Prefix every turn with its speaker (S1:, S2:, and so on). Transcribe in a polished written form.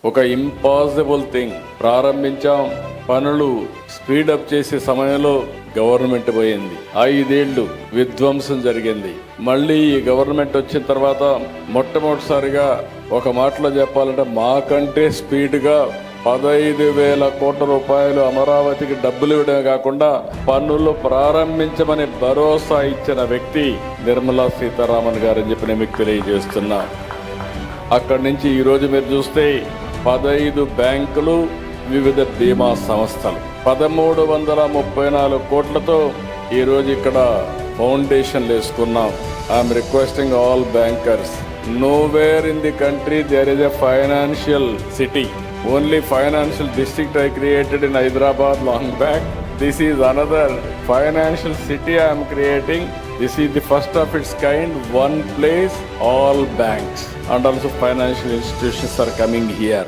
S1: ఒక impossible thing ప్రారంభించాం. పనులు స్పీడప్ చేసే సమయంలో గవర్నమెంట్ పోయింది. 5 ఏళ్లు విధ్వంసం జరిగింది. మళ్ళీ ఈ గవర్నమెంట్ వచ్చిన తర్వాత మొట్టమొదటిసారిగా ఒక మాటలో చెప్పాలంటే మాకంటే స్పీడ్గా 15,000 కోట్ల రూపాయలు అమరావతికి డబ్బులు ఇవ్వడమే కాకుండా పన్నులు ప్రారంభించమని భరోసా ఇచ్చిన వ్యక్తి నిర్మలా సీతారామన్ గారని చెప్పి నేను మీకు తెలియజేస్తున్నా. అక్కడి నుంచి ఈరోజు మీరు చూస్తే 15 బ్యాంకులు, వివిధ బీమా సంస్థలు 1334 కోట్లతో ఈరోజు ఇక్కడ ఫౌండేషన్లు వేసుకున్నాం. I'm requesting all bankers, nowhere in the country there is a financial city. Only financial district I created in Hyderabad long back. This is another financial city I am creating. This is the first of its kind, one place, all banks and also financial institutions are coming here.